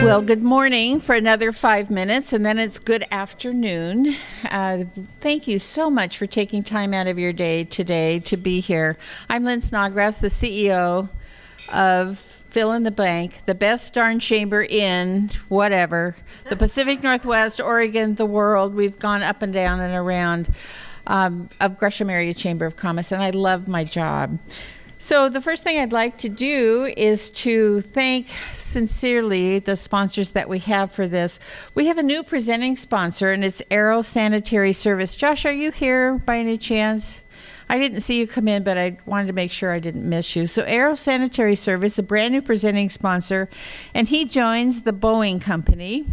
Well, good morning for another 5 minutes, and then it's good afternoon. Thank you so much for taking time out of your day today to be here. I'm Lynn Snodgrass, the CEO of fill in the blank, the best darn chamber in whatever, the Pacific Northwest, Oregon, the world. We've gone up and down and around of Gresham Area Chamber of Commerce, and I love my job. So the first thing I'd like to do is to thank sincerely the sponsors that we have for this. We have a new presenting sponsor, and it's Aero Sanitary Service. Josh, are you here by any chance? I didn't see you come in, but I wanted to make sure I didn't miss you. So Aero Sanitary Service, a brand new presenting sponsor, and he joins the Boeing Company,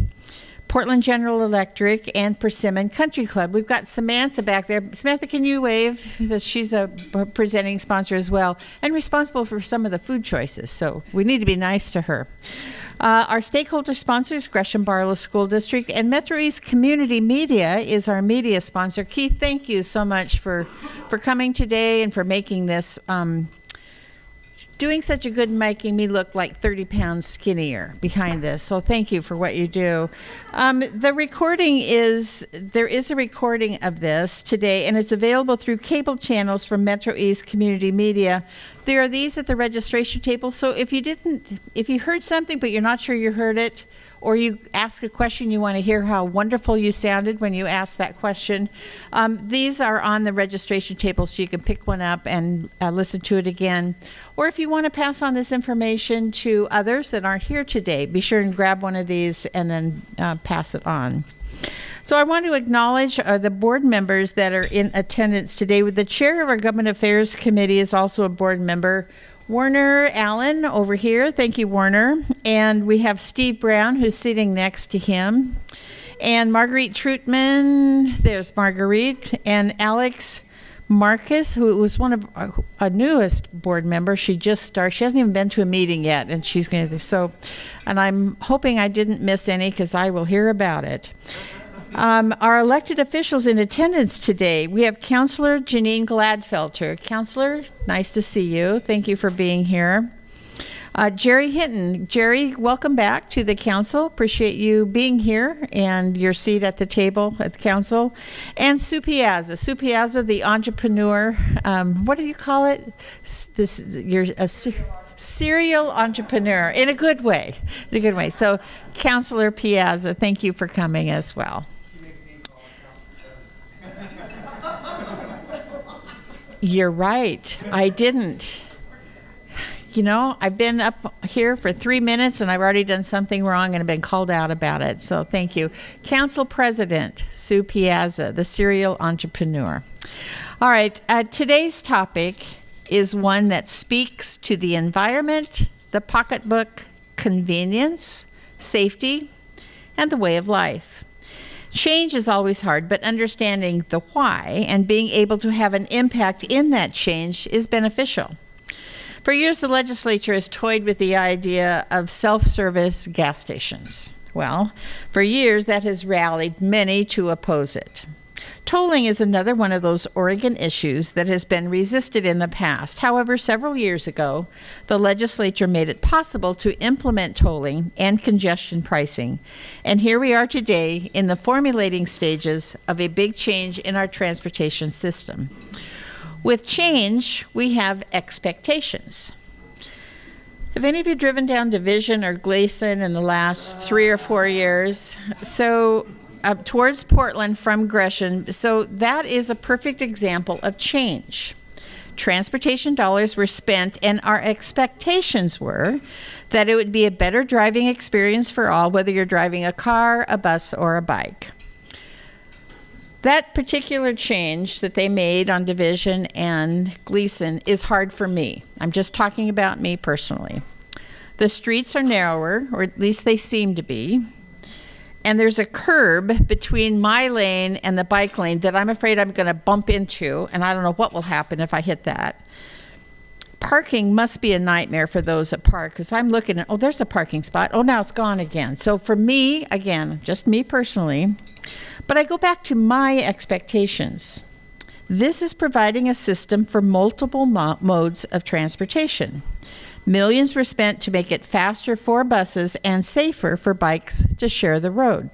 Portland General Electric, and Persimmon Country Club. We've got Samantha back there. Samantha, can you wave? She's a presenting sponsor as well and responsible for some of the food choices, so we need to be nice to her. Our stakeholder sponsors, Gresham Barlow School District, and MetroEast Community Media is our media sponsor. Keith, thank you so much for coming today and for making this doing such a good, making me look like 30 pounds skinnier behind this. So thank you for what you do. There is a recording of this today, and it's available through cable channels from MetroEast Community Media. There are these at the registration table. So if you heard something but you're not sure you heard it, or you ask a question, you want to hear how wonderful you sounded when you asked that question, these are on the registration table, so you can pick one up and listen to it again. Or if you want to pass on this information to others that aren't here today, be sure and grab one of these and then pass it on. So I want to acknowledge the board members that are in attendance today. The chair of our Government Affairs Committee is also a board member, Warner Allen over here. Thank you, Warner. And we have Steve Brown, who's sitting next to him. And Marguerite Trutman, there's Marguerite. And Alex Marcus, who was one of our newest board members. She just started. She hasn't even been to a meeting yet, and she's going to. And I'm hoping I didn't miss any because I will hear about it. Our elected officials in attendance today, we have Councilor Janine Gladfelter. Councilor, nice to see you. Thank you for being here. Jerry Hinton. Jerry, welcome back to the council. Appreciate you being here and your seat at the table at the council. And Sue Piazza. Sue Piazza, the entrepreneur. What do you call it? You're a serial entrepreneur in a good way. In a good way. So, Councilor Piazza, thank you for coming as well. You're right. I didn't. You know, I've been up here for 3 minutes and I've already done something wrong and have been called out about it. So thank you. Council President Sue Piazza, the serial entrepreneur. All right. Today's topic is one that speaks to the environment, the pocketbook, convenience, safety, and the way of life. Change is always hard, but understanding the why and being able to have an impact in that change is beneficial. For years, the legislature has toyed with the idea of self-service gas stations. Well, for years, that has rallied many to oppose it. Tolling is another one of those Oregon issues that has been resisted in the past. However, several years ago, the legislature made it possible to implement tolling and congestion pricing. And here we are today in the formulating stages of a big change in our transportation system. With change, we have expectations. Have any of you driven down Division or Gleason in the last 3 or 4 years? So up towards Portland from Gresham. So that is a perfect example of change. Transportation dollars were spent, and our expectations were that it would be a better driving experience for all, whether you're driving a car, a bus, or a bike. That particular change that they made on Division and Gleason is hard for me. I'm just talking about me personally. The streets are narrower, or at least they seem to be. And there's a curb between my lane and the bike lane that I'm afraid I'm going to bump into, and I don't know what will happen if I hit that. Parking must be a nightmare for those that park, because I'm looking at, oh, there's a parking spot. Oh, now it's gone again. So for me, again, just me personally, but I go back to my expectations. This is providing a system for multiple modes of transportation. Millions were spent to make it faster for buses and safer for bikes to share the road.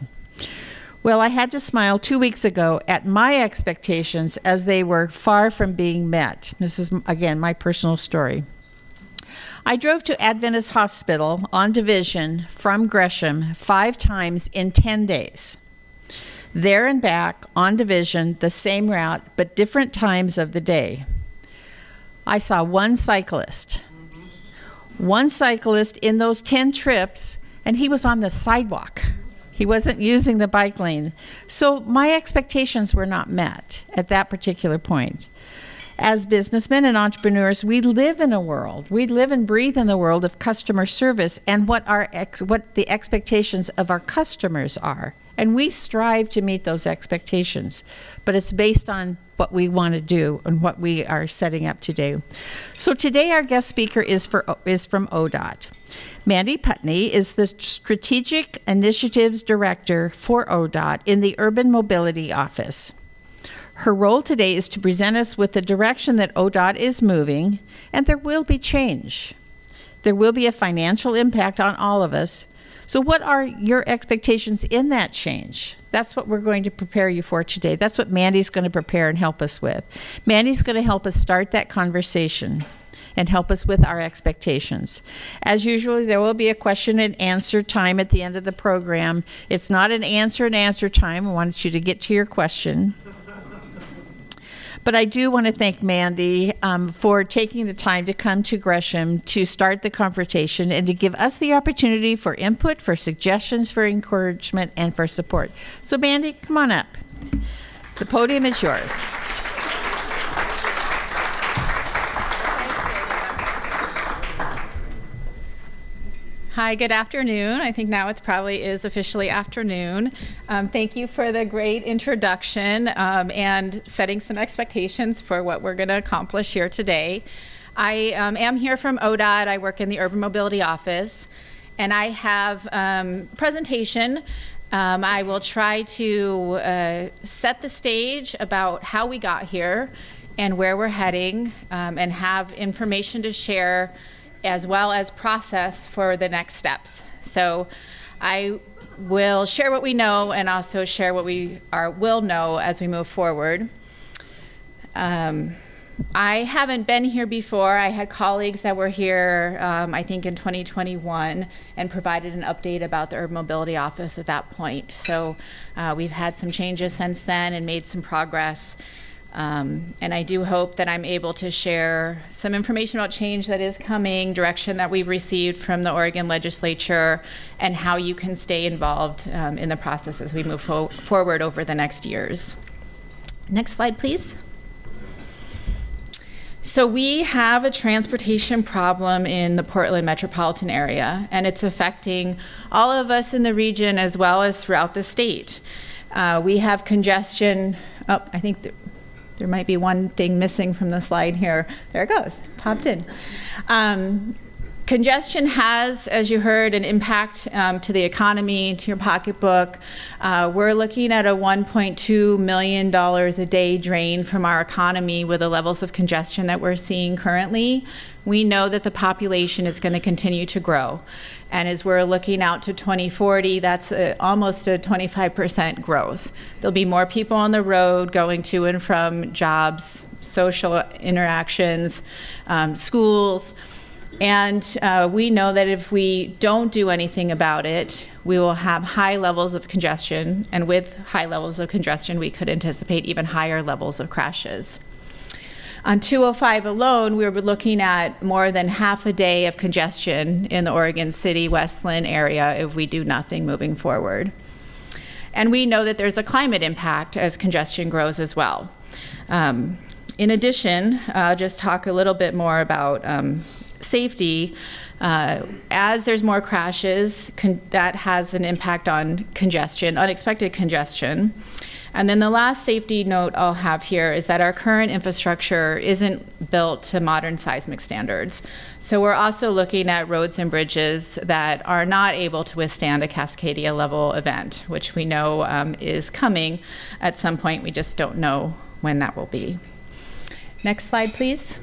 Well, I had to smile 2 weeks ago at my expectations as they were far from being met. This is, again, my personal story. I drove to Adventist Hospital on Division from Gresham 5 times in 10 days. There and back on Division, the same route, but different times of the day. I saw one cyclist. One cyclist in those 10 trips, and he was on the sidewalk. He wasn't using the bike lane. So my expectations were not met at that particular point. As businessmen and entrepreneurs, we live in a world, we live and breathe in the world of customer service and what the expectations of our customers are. And we strive to meet those expectations, but it's based on what we want to do and what we are setting up to do. So today our guest speaker is from ODOT. Mandy Putney is the Strategic Initiatives Director for ODOT in the Urban Mobility Office. Her role today is to present us with the direction that ODOT is moving, and there will be change. There will be a financial impact on all of us. So what are your expectations in that change? That's what we're going to prepare you for today. That's what Mandy's going to prepare and help us with. Mandy's going to help us start that conversation and help us with our expectations. As usual, there will be a question and answer time at the end of the program. It's not an answer and answer time. I want you to get to your question. But I do want to thank Mandy for taking the time to come to Gresham to start the conversation and to give us the opportunity for input, for suggestions, for encouragement, and for support. So Mandy, come on up. The podium is yours. Hi, good afternoon. I think now it probably is officially afternoon. Thank you for the great introduction and setting some expectations for what we're going to accomplish here today. I am here from ODOT. I work in the Urban Mobility Office, and I have a presentation. I will try to set the stage about how we got here and where we're heading, and have information to share as well as process for the next steps. So I will share what we know and also share what we will know as we move forward. I haven't been here before. I had colleagues that were here, I think in 2021, and provided an update about the Urban Mobility Office at that point. So we've had some changes since then and made some progress. And I do hope that I'm able to share some information about change that is coming, direction that we've received from the Oregon legislature, and how you can stay involved in the process as we move forward over the next years. Next slide, please. So we have a transportation problem in the Portland metropolitan area, and it's affecting all of us in the region as well as throughout the state. We have congestion. Oh, I think there might be one thing missing from the slide here. There it goes, popped in. Congestion has, as you heard, an impact to the economy, to your pocketbook. We're looking at a $1.2 million a day drain from our economy with the levels of congestion that we're seeing currently. We know that the population is going to continue to grow. And as we're looking out to 2040, that's almost a 25% growth. There'll be more people on the road going to and from jobs, social interactions, schools. And we know that if we don't do anything about it, we will have high levels of congestion. And with high levels of congestion, we could anticipate even higher levels of crashes. On 205 alone, we were looking at more than half a day of congestion in the Oregon City, Westland area if we do nothing moving forward. And we know that there's a climate impact as congestion grows as well. In addition, I'll just talk a little bit more about safety. As there's more crashes, that has an impact on congestion, unexpected congestion. And then the last safety note I'll have here is that our current infrastructure isn't built to modern seismic standards. So we're also looking at roads and bridges that are not able to withstand a Cascadia level event, which we know is coming at some point. We just don't know when that will be. Next slide, please.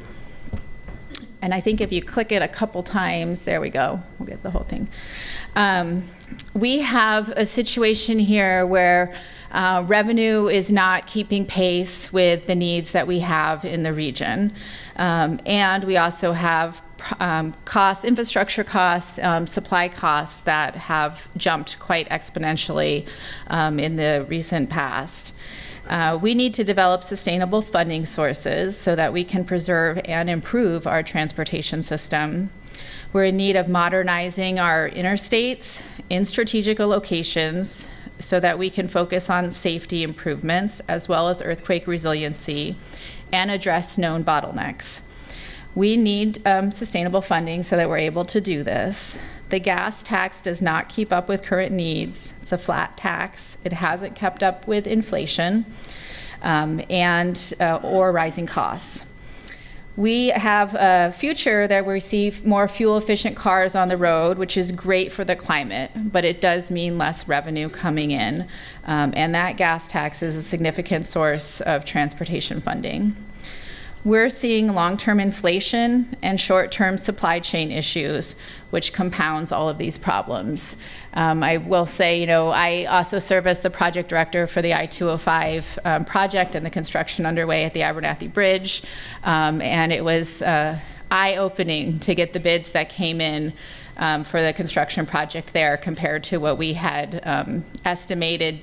And I think if you click it a couple times, there we go, we'll get the whole thing. We have a situation here where revenue is not keeping pace with the needs that we have in the region. And we also have costs, infrastructure costs, supply costs that have jumped quite exponentially in the recent past. We need to develop sustainable funding sources so that we can preserve and improve our transportation system. We're in need of modernizing our interstates in strategic locations so that we can focus on safety improvements as well as earthquake resiliency and address known bottlenecks. We need sustainable funding so that we're able to do this. The gas tax does not keep up with current needs. It's a flat tax. It hasn't kept up with inflation or rising costs. We have a future that we see more fuel-efficient cars on the road, which is great for the climate, but it does mean less revenue coming in, and that gas tax is a significant source of transportation funding. We're seeing long-term inflation and short-term supply chain issues, which compounds all of these problems. I will say, I also serve as the project director for the I-205 project and the construction underway at the Abernathy Bridge, and it was eye-opening to get the bids that came in for the construction project there compared to what we had estimated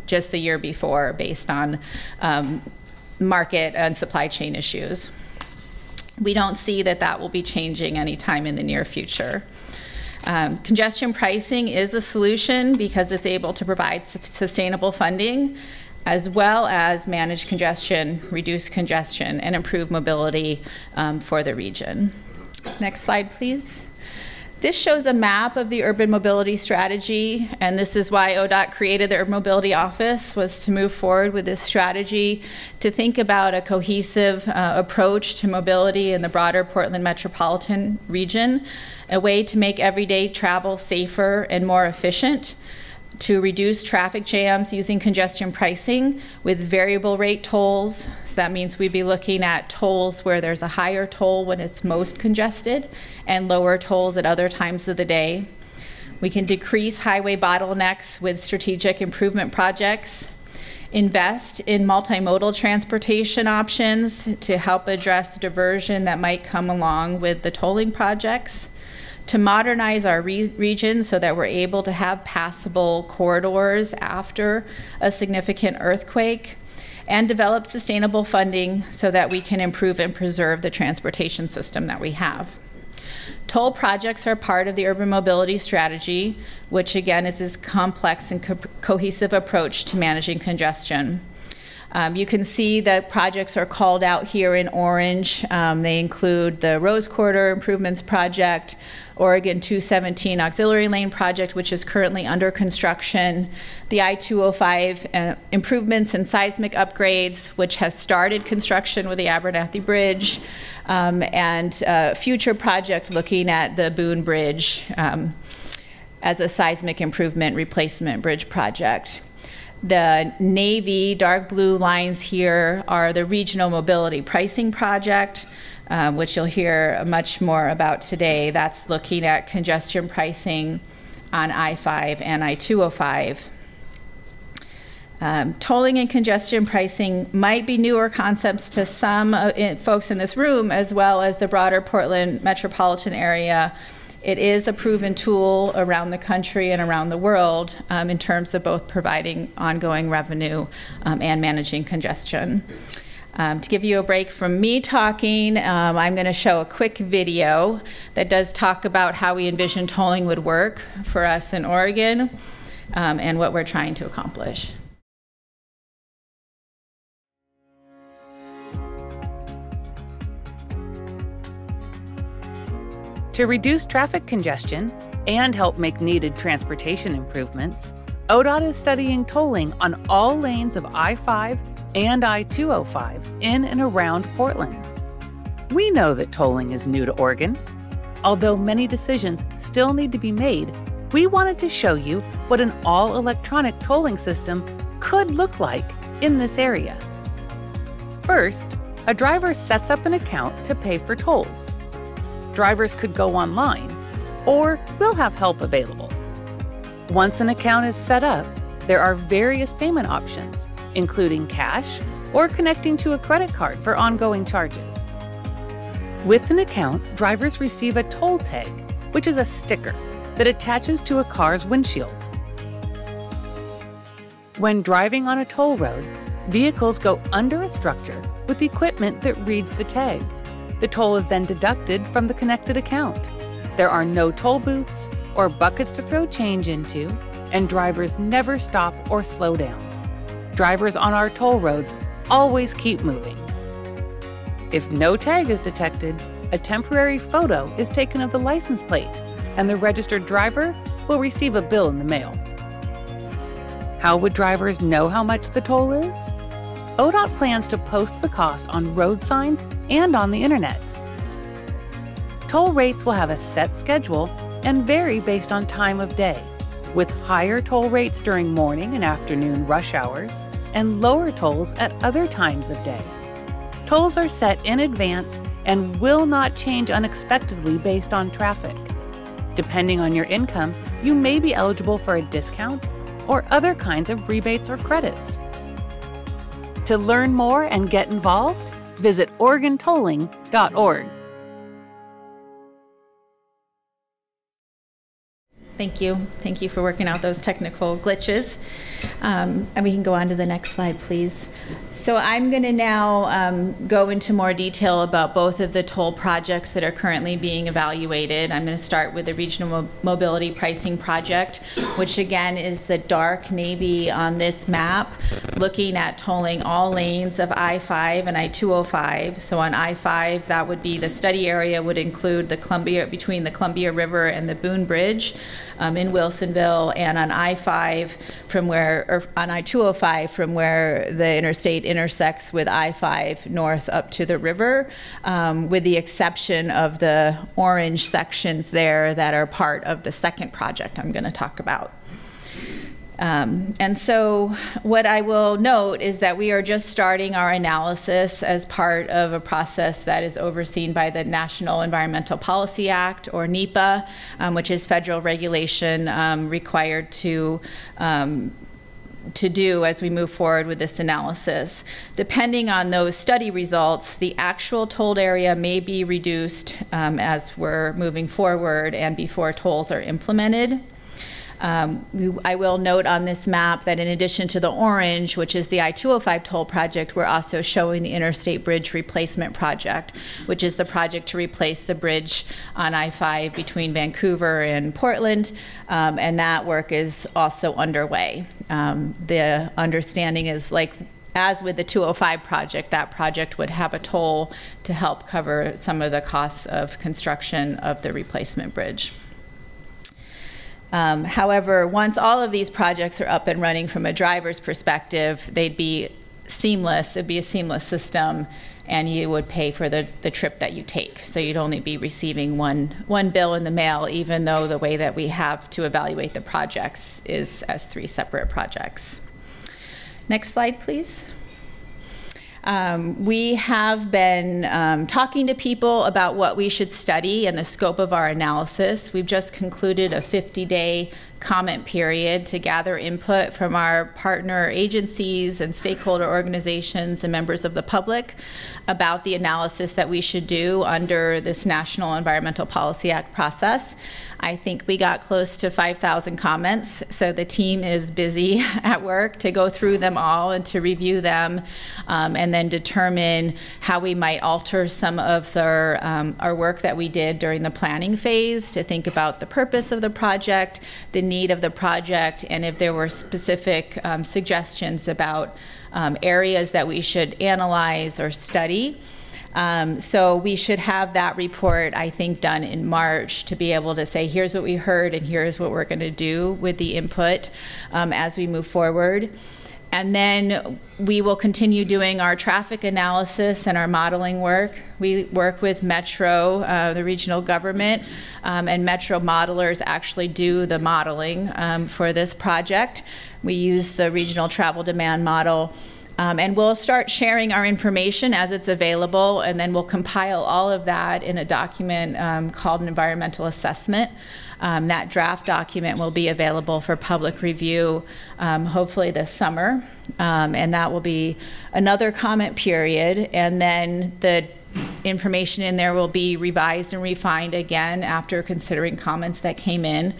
just the year before based on market and supply chain issues. We don't see that will be changing anytime in the near future. Congestion pricing is a solution because it's able to provide sustainable funding as well as manage congestion, reduce congestion, and improve mobility for the region. Next slide, please. This shows a map of the urban mobility strategy, and this is why ODOT created the Urban Mobility Office, was to move forward with this strategy to think about a cohesive approach to mobility in the broader Portland metropolitan region, a way to make everyday travel safer and more efficient, to reduce traffic jams using congestion pricing with variable rate tolls. So that means we'd be looking at tolls where there's a higher toll when it's most congested and lower tolls at other times of the day. We can decrease highway bottlenecks with strategic improvement projects, invest in multimodal transportation options to help address the diversion that might come along with the tolling projects, to modernize our region so that we're able to have passable corridors after a significant earthquake, and develop sustainable funding so that we can improve and preserve the transportation system that we have. Toll projects are part of the urban mobility strategy, which again is this complex and cohesive approach to managing congestion. You can see that projects are called out here in orange. They include the Rose Corridor Improvements Project, Oregon 217 Auxiliary Lane Project, which is currently under construction, the I-205 improvements and seismic upgrades, which has started construction with the Abernathy Bridge, and a future project looking at the Boone Bridge as a seismic improvement replacement bridge project. The navy, dark blue lines here are the Regional Mobility Pricing Project, which you'll hear much more about today. That's looking at congestion pricing on I-5 and I-205. Tolling and congestion pricing might be newer concepts to some folks in this room, as well as the broader Portland metropolitan area. It is a proven tool around the country and around the world in terms of both providing ongoing revenue and managing congestion. To give you a break from me talking, I'm going to show a quick video that does talk about how we envision tolling would work for us in Oregon and what we're trying to accomplish. To reduce traffic congestion and help make needed transportation improvements, ODOT is studying tolling on all lanes of I-5 and I-205 in and around Portland. We know that tolling is new to Oregon. Although many decisions still need to be made, we wanted to show you what an all-electronic tolling system could look like in this area. First, a driver sets up an account to pay for tolls. Drivers could go online, or we'll have help available. Once an account is set up, there are various payment options, including cash or connecting to a credit card for ongoing charges. With an account, drivers receive a toll tag, which is a sticker that attaches to a car's windshield. When driving on a toll road, vehicles go under a structure with equipment that reads the tag. The toll is then deducted from the connected account. There are no toll booths or buckets to throw change into, and drivers never stop or slow down. Drivers on our toll roads always keep moving. If no tag is detected, a temporary photo is taken of the license plate, and the registered driver will receive a bill in the mail. How would drivers know how much the toll is? ODOT plans to post the cost on road signs and on the internet. Toll rates will have a set schedule and vary based on time of day, with higher toll rates during morning and afternoon rush hours and lower tolls at other times of day. Tolls are set in advance and will not change unexpectedly based on traffic. Depending on your income, you may be eligible for a discount or other kinds of rebates or credits. To learn more and get involved, visit OregonTolling.org. Thank you. Thank you for working out those technical glitches. And we can go on to the next slide, please. So I'm going to now go into more detail about both of the toll projects that are currently being evaluated. I'm going to start with the Regional Mobility Pricing Project, which again is the dark navy on this map, looking at tolling all lanes of I-5 and I-205. So on I-5, that would be the study area would include the Columbia, between the Columbia River and the Boone Bridge. In Wilsonville, and on I-5 from where, or on I-205 from where the interstate intersects with I-5 north up to the river, with the exception of the orange sections there that are part of the second project I'm going to talk about. And so what I will note is that we are just starting our analysis as part of a process that is overseen by the National Environmental Policy Act, or NEPA, which is federal regulation required to do as we move forward with this analysis. Depending on those study results, the actual tolled area may be reduced as we're moving forward and before tolls are implemented. I will note on this map that in addition to the orange, which is the I-205 toll project, we're also showing the Interstate Bridge Replacement Project, which is the project to replace the bridge on I-5 between Vancouver and Portland, and that work is also underway. The understanding is, like as with the 205 project, that project would have a toll to help cover some of the costs of construction of the replacement bridge. However, once all of these projects are up and running from a driver's perspective, they'd be seamless. It'd be a seamless system, and you would pay for the trip that you take. So you'd only be receiving one bill in the mail, even though the way that we have to evaluate the projects is as 3 separate projects. Next slide, please. We have been talking to people about what we should study and the scope of our analysis. We've just concluded a 50-day comment period to gather input from our partner agencies and stakeholder organizations and members of the public about the analysis that we should do under this National Environmental Policy Act process. I think we got close to 5,000 comments, so the team is busy at work to go through them all and to review them, and then determine how we might alter some of our work that we did during the planning phase to think about the purpose of the project, the need of the project, and if there were specific suggestions about areas that we should analyze or study. So we should have that report, I think, done in March to be able to say, here's what we heard and here's what we're going to do with the input as we move forward. And then we will continue doing our traffic analysis and our modeling work. We work with Metro, the regional government, and Metro modelers actually do the modeling for this project. We use the regional travel demand model. And we'll start sharing our information as it's available, and then we'll compile all of that in a document called an environmental assessment. That draft document will be available for public review hopefully this summer, and that will be another comment period, and then the information in there will be revised and refined again after considering comments that came in,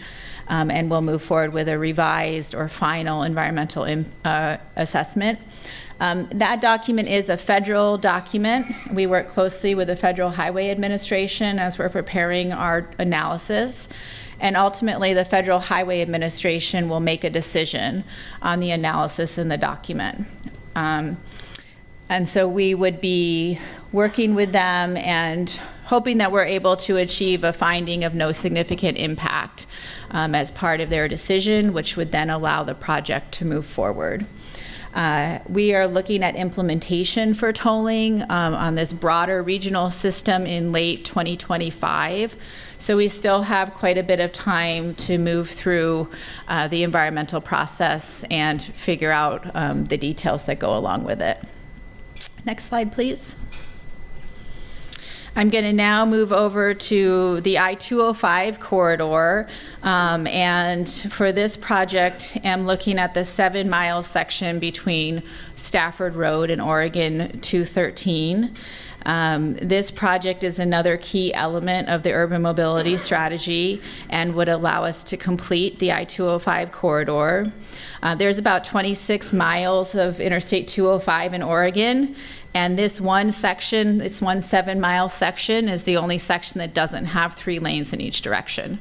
and we'll move forward with a revised or final environmental assessment. That document is a federal document. We work closely with the Federal Highway Administration as we're preparing our analysis. And ultimately, the Federal Highway Administration will make a decision on the analysis in the document. And so we would be working with them and hoping that we're able to achieve a finding of no significant impact as part of their decision, which would then allow the project to move forward. We are looking at implementation for tolling on this broader regional system in late 2025. So we still have quite a bit of time to move through the environmental process and figure out the details that go along with it. Next slide, please. I'm going to now move over to the I-205 corridor, and for this project, I'm looking at the 7-mile section between Stafford Road and Oregon 213. This project is another key element of the urban mobility strategy and would allow us to complete the I-205 corridor. There's about 26 miles of Interstate 205 in Oregon, and this one section, this one 7-mile section, is the only section that doesn't have 3 lanes in each direction.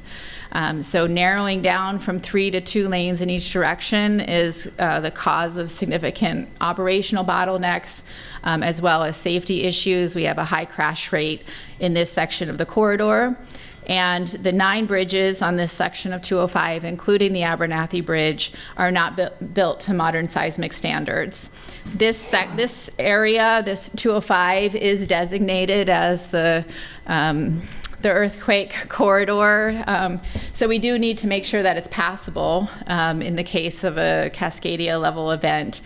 So narrowing down from 3 to 2 lanes in each direction is the cause of significant operational bottlenecks, as well as safety issues. We have a high crash rate in this section of the corridor. And the 9 bridges on this section of 205, including the Abernathy Bridge, are not built to modern seismic standards. This area, this 205, is designated as the earthquake corridor. So we do need to make sure that it's passable in the case of a Cascadia level event.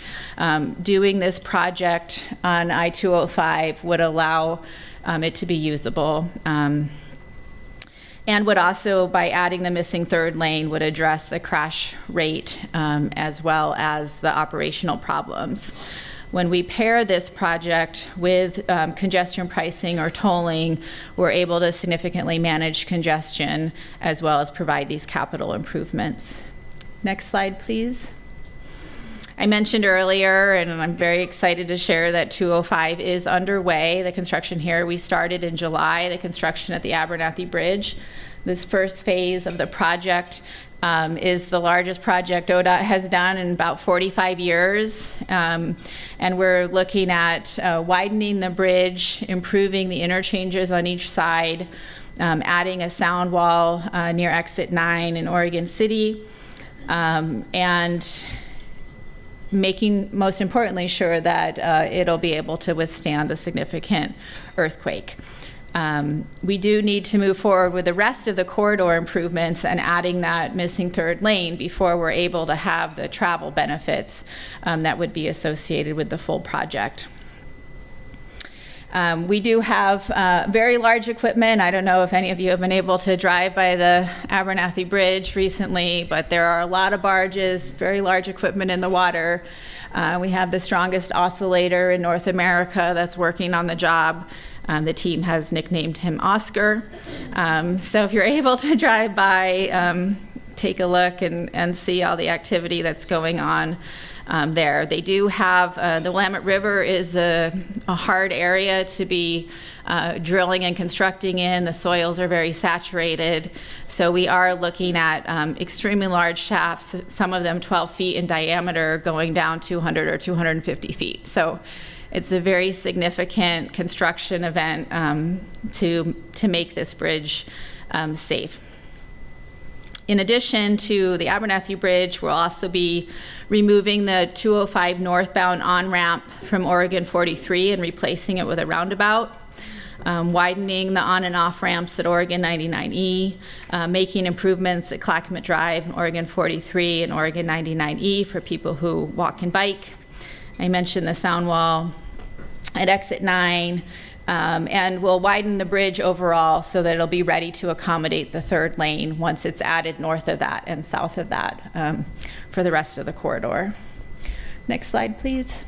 Doing this project on I-205 would allow it to be usable. And would also, by adding the missing 3rd lane, would address the crash rate as well as the operational problems. When we pair this project with congestion pricing or tolling, we're able to significantly manage congestion as well as provide these capital improvements. Next slide, please. I mentioned earlier, and I'm very excited to share, that 205 is underway. The construction here, we started in July, the construction at the Abernathy Bridge. This first phase of the project is the largest project ODOT has done in about 45 years. And we're looking at widening the bridge, improving the interchanges on each side, adding a sound wall near exit 9 in Oregon City, and making, most importantly, sure that it'll be able to withstand a significant earthquake. We do need to move forward with the rest of the corridor improvements and adding that missing 3rd lane before we're able to have the travel benefits that would be associated with the full project. We do have very large equipment. I don't know if any of you have been able to drive by the Abernathy Bridge recently, but there are a lot of barges, very large equipment in the water. We have the strongest oscillator in North America that's working on the job. The team has nicknamed him Oscar. So if you're able to drive by, take a look and see all the activity that's going on there. They do have, the Willamette River is a hard area to be drilling and constructing in. The soils are very saturated. So we are looking at extremely large shafts, some of them 12 feet in diameter, going down 200 or 250 feet. So it's a very significant construction event to make this bridge safe. In addition to the Abernathy Bridge, we'll also be removing the 205 northbound on-ramp from Oregon 43 and replacing it with a roundabout, widening the on and off ramps at Oregon 99E, making improvements at Clackamas Drive, Oregon 43 and Oregon 99E for people who walk and bike, I mentioned the sound wall at exit 9. And we'll widen the bridge overall so that it'll be ready to accommodate the third lane once it's added north of that and south of that for the rest of the corridor. Next slide, please.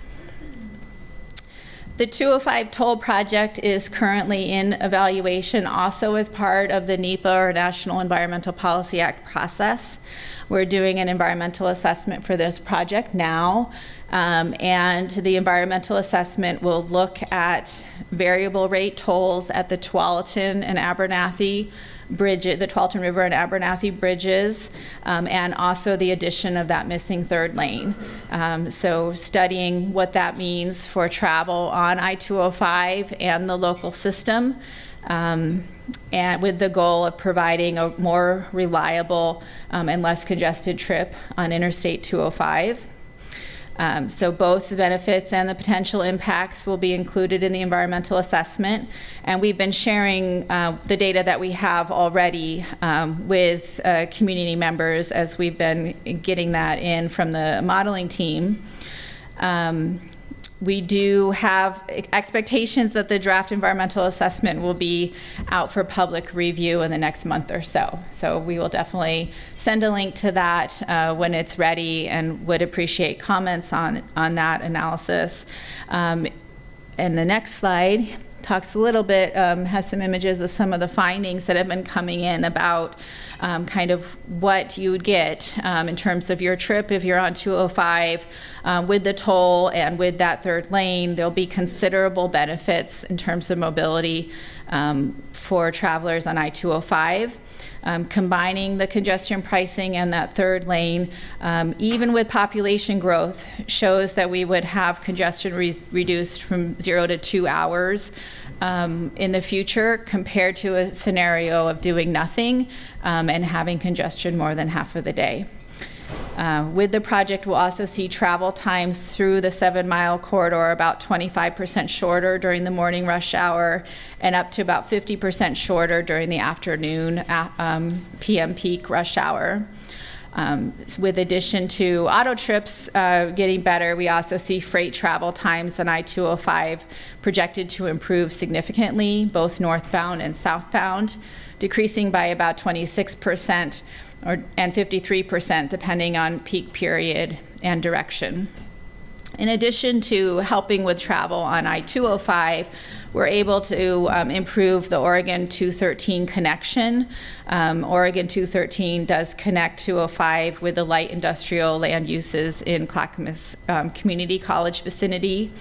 The 205 toll project is currently in evaluation, also as part of the NEPA, or National Environmental Policy Act process. We're doing an environmental assessment for this project now, and the environmental assessment will look at variable rate tolls at the Tualatin and Abernathy bridges, the Tualatin River and Abernathy bridges, and also the addition of that missing third lane. So studying what that means for travel on I-205 and the local system, and with the goal of providing a more reliable and less congested trip on Interstate 205. So both the benefits and the potential impacts will be included in the environmental assessment. And we've been sharing the data that we have already with community members as we've been getting that in from the modeling team. We do have expectations that the draft environmental assessment will be out for public review in the next month or so. So we will definitely send a link to that when it's ready, and would appreciate comments on that analysis. And the next slide talks a little bit, has some images of some of the findings that have been coming in about kind of what you would get in terms of your trip if you're on 205 with the toll and with that third lane. There'll be considerable benefits in terms of mobility for travelers on I-205. Combining the congestion pricing and that third lane, even with population growth, shows that we would have congestion reduced from 0 to 2 hours in the future, compared to a scenario of doing nothing and having congestion more than half of the day. With the project, we'll also see travel times through the 7-mile corridor about 25% shorter during the morning rush hour, and up to about 50% shorter during the afternoon PM peak rush hour. With addition to auto trips getting better, we also see freight travel times on I-205 projected to improve significantly, both northbound and southbound, decreasing by about 26% and 53% depending on peak period and direction. In addition to helping with travel on I-205, we're able to improve the Oregon 213 connection. Oregon 213 does connect 205 with the light industrial land uses in Clackamas Community College vicinity.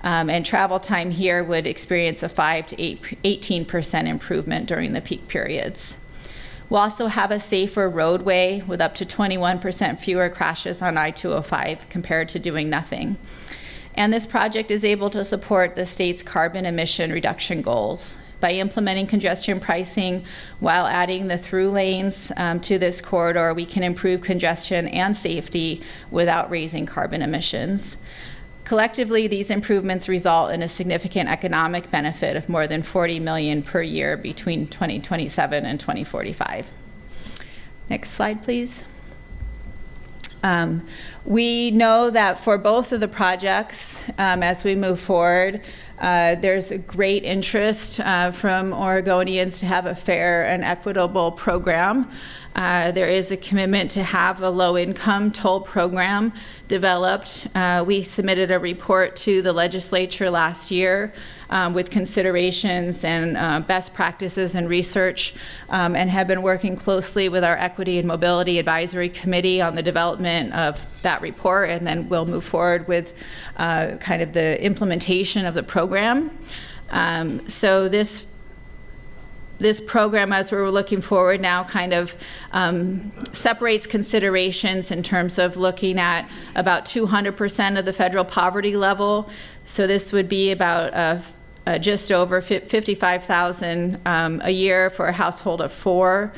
And travel time here would experience a 5 to 18% improvement during the peak periods. We'll also have a safer roadway with up to 21% fewer crashes on I-205 compared to doing nothing. And this project is able to support the state's carbon emission reduction goals. By implementing congestion pricing while adding the through lanes to this corridor, we can improve congestion and safety without raising carbon emissions. Collectively, these improvements result in a significant economic benefit of more than $40 million per year between 2027 and 2045. Next slide, please. We know that for both of the projects, as we move forward, there's a great interest from Oregonians to have a fair and equitable program. There is a commitment to have a low-income toll program developed. We submitted a report to the legislature last year with considerations and best practices and research, and have been working closely with our Equity and Mobility Advisory Committee on the development of that report, and then we'll move forward with kind of the implementation of the program. So this program, as we're looking forward now, kind of separates considerations in terms of looking at about 200% of the federal poverty level. So this would be about just over $55,000 a year for a household of 4.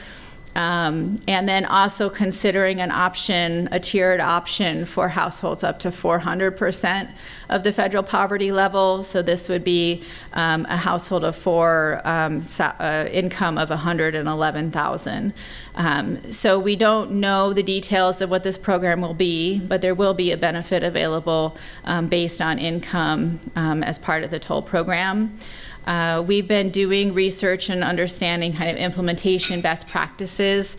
And then also considering an option, a tiered option for households up to 400% of the federal poverty level. So this would be a household of four, income of $111,000. So we don't know the details of what this program will be, but there will be a benefit available based on income as part of the toll program. We've been doing research and understanding kind of implementation best practices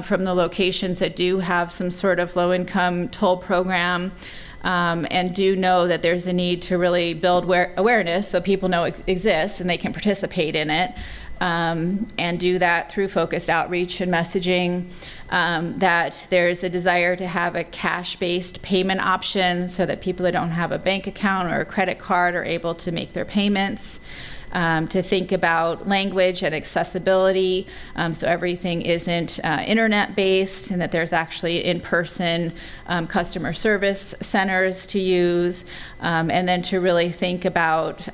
from the locations that do have some sort of low-income toll program, and do know that there's a need to really build awareness so people know it exists and they can participate in it, and do that through focused outreach and messaging, that there's a desire to have a cash-based payment option so that people that don't have a bank account or a credit card are able to make their payments. To think about language and accessibility, so everything isn't internet-based, and that there's actually in-person customer service centers to use, and then to really think about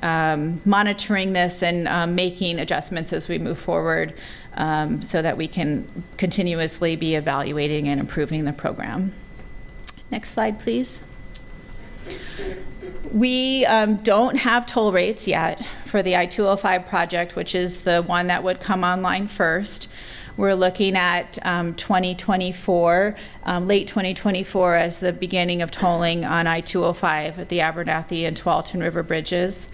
monitoring this and making adjustments as we move forward, so that we can continuously be evaluating and improving the program. Next slide, please. We don't have toll rates yet for the I-205 project, which is the one that would come online first. We're looking at 2024, late 2024 as the beginning of tolling on I-205 at the Abernathy and Tualatin River bridges.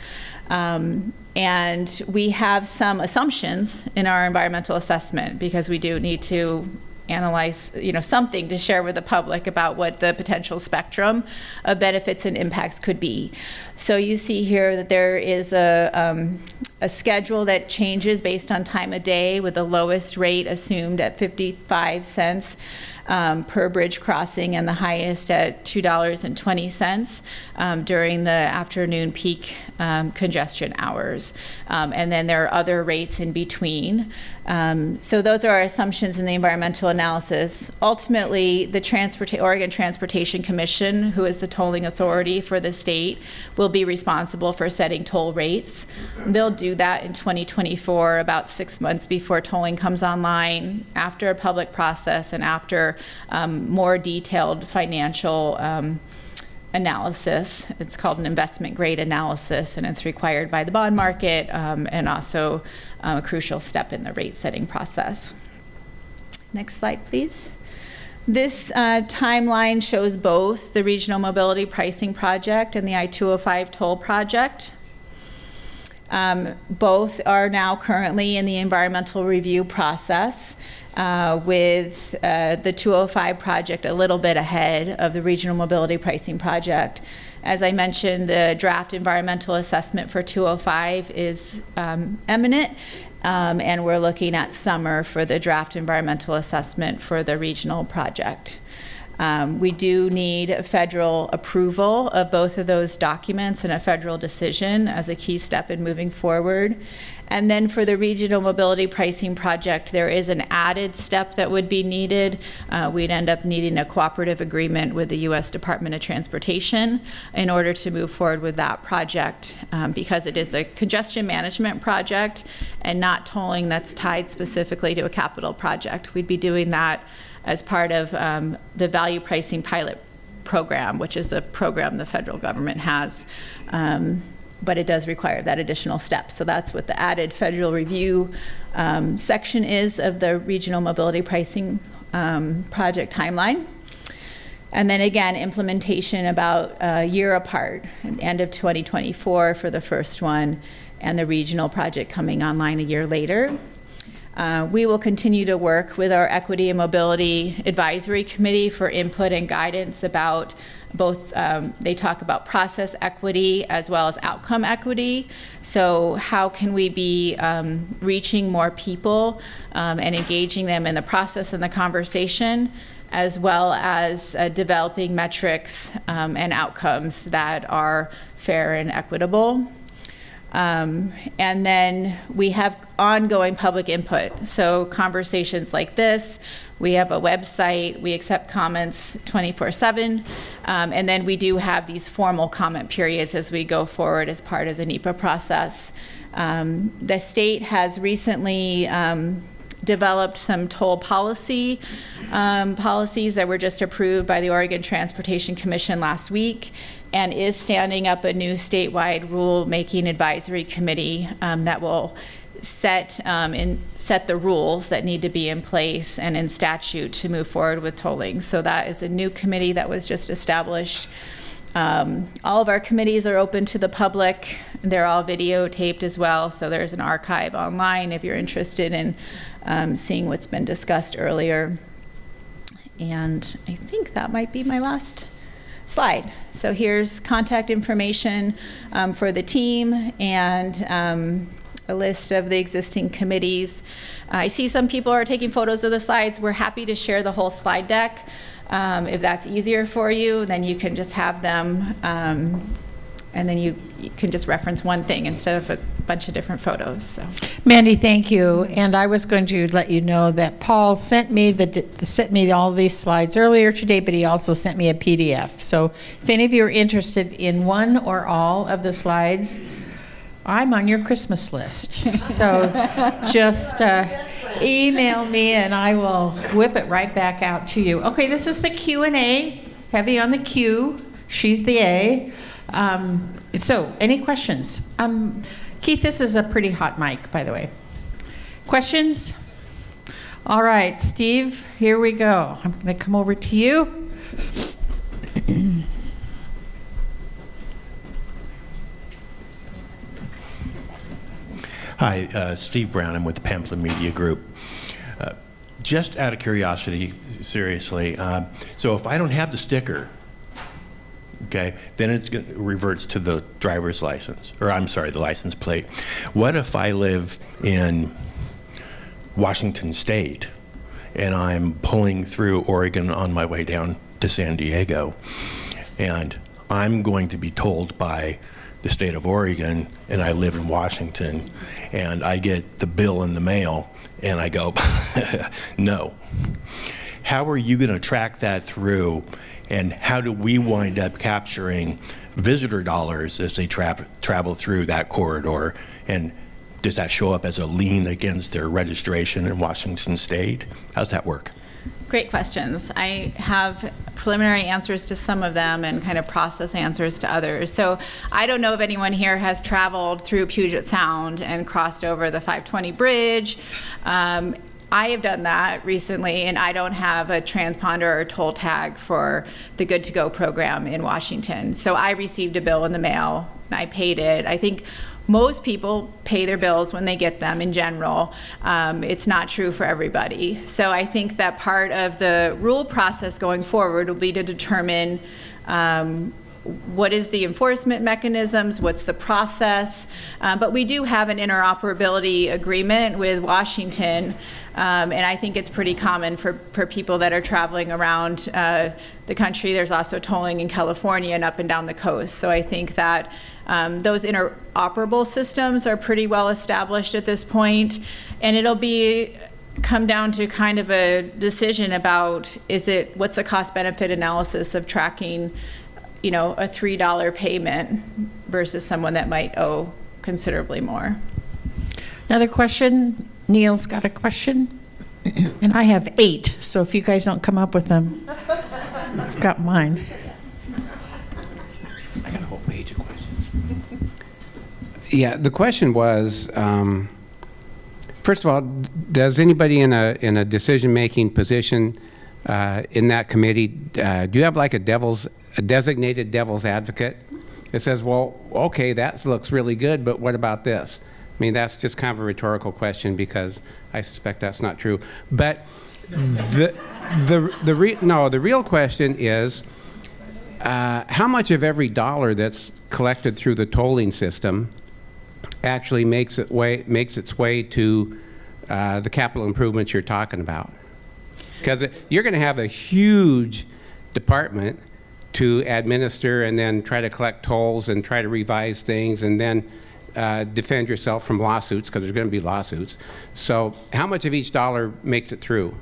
And we have some assumptions in our environmental assessment because we do need to analyze, something to share with the public about what the potential spectrum of benefits and impacts could be. So you see here that there is a schedule that changes based on time of day, with the lowest rate assumed at 55 cents per bridge crossing, and the highest at $2.20 during the afternoon peak congestion hours. And then there are other rates in between. So those are our assumptions in the environmental analysis. Ultimately, the Oregon Transportation Commission, who is the tolling authority for the state, will be responsible for setting toll rates. They'll do that in 2024, about 6 months before tolling comes online, after a public process and after more detailed financial analysis. It's called an investment grade analysis, and it's required by the bond market, and also a crucial step in the rate setting process. Next slide, please. This timeline shows both the Regional Mobility Pricing Project and the I-205 toll project. Both are now currently in the environmental review process, with the 205 project a little bit ahead of the Regional Mobility Pricing Project. As I mentioned, the draft environmental assessment for 205 is imminent, and we're looking at summer for the draft environmental assessment for the regional project. We do need federal approval of both of those documents and a federal decision as a key step in moving forward. And then for the Regional Mobility Pricing Project, there is an added step that would be needed. We'd end up needing a cooperative agreement with the U.S. Department of Transportation in order to move forward with that project, because it is a congestion management project and not tolling that's tied specifically to a capital project. We'd be doing that as part of the value pricing pilot program, which is a program the federal government has. But it does require that additional step. So that's what the added federal review section is of the Regional Mobility Pricing project timeline. And then again, implementation about a year apart, at the end of 2024 for the first one, and the regional project coming online a year later. We will continue to work with our Equity and Mobility Advisory Committee for input and guidance about both, they talk about process equity as well as outcome equity. So how can we be reaching more people and engaging them in the process and the conversation, as well as developing metrics and outcomes that are fair and equitable. And then we have ongoing public input. So conversations like this, we have a website, we accept comments 24/7, and then we do have these formal comment periods as we go forward as part of the NEPA process. The state has recently developed some toll policies that were just approved by the Oregon Transportation Commission last week, and is standing up a new statewide rule-making advisory committee that will set the rules that need to be in place and in statute to move forward with tolling. So that is a new committee that was just established. All of our committees are open to the public. They're all videotaped as well, so there's an archive online if you're interested in seeing what's been discussed earlier. And I think that might be my last slide. So here's contact information for the team and a list of the existing committees. I see some people are taking photos of the slides. We're happy to share the whole slide deck. If that's easier for you, then you can just have them, and then you can just reference one thing instead of a bunch of different photos. So. Mandy, thank you. And I was going to let you know that Paul sent me all these slides earlier today, but he also sent me a PDF. So if any of you are interested in one or all of the slides, I'm on your Christmas list. So just email me and I will whip it right back out to you. Okay, this is the Q&A. Heavy on the Q. She's the A. So any questions? Keith, this is a pretty hot mic, by the way. Questions? All right, Steve, here we go. I'm going to come over to you. Hi, Steve Brown. I'm with the Pamphlet Media Group. Just out of curiosity, seriously, so if I don't have the sticker, okay, then it reverts to the driver's license, or I'm sorry, the license plate. What if I live in Washington State and I'm pulling through Oregon on my way down to San Diego, and I'm going to be told by the state of Oregon, and I live in Washington, and I get the bill in the mail, and I go, no. How are you going to track that through, and how do we wind up capturing visitor dollars as they travel through that corridor, and does that show up as a lien against their registration in Washington State? How's that work? Great questions. I have preliminary answers to some of them and kind of process answers to others. So I don't know if anyone here has traveled through Puget Sound and crossed over the 520 bridge. I have done that recently, and I don't have a transponder or toll tag for the Good to Go program in Washington. So I received a bill in the mail. I paid it. I think most people pay their bills when they get them in general. It's not true for everybody. So I think that part of the rule process going forward will be to determine what is the enforcement mechanisms, what's the process, but we do have an interoperability agreement with Washington, and I think it's pretty common for people that are traveling around the country. There's also tolling in California and up and down the coast, so I think that those interoperable systems are pretty well established at this point, and it'll come down to kind of a decision about what's the cost-benefit analysis of tracking, you know, a $3 payment versus someone that might owe considerably more. Another question? Neil's got a question. And I have 8, so if you guys don't come up with them, I've got mine. I got a whole page of questions. Yeah, the question was, first of all, does anybody in a decision-making position in that committee, do you have like a designated devil's advocate? It says, well, okay, that looks really good, but what about this? I mean, that's just kind of a rhetorical question because I suspect that's not true. But the real question is, how much of every dollar that's collected through the tolling system actually makes its way to the capital improvements you're talking about? Because you're going to have a huge department to administer and then try to collect tolls and try to revise things and then defend yourself from lawsuits, because there's going to be lawsuits. So how much of each dollar makes it through?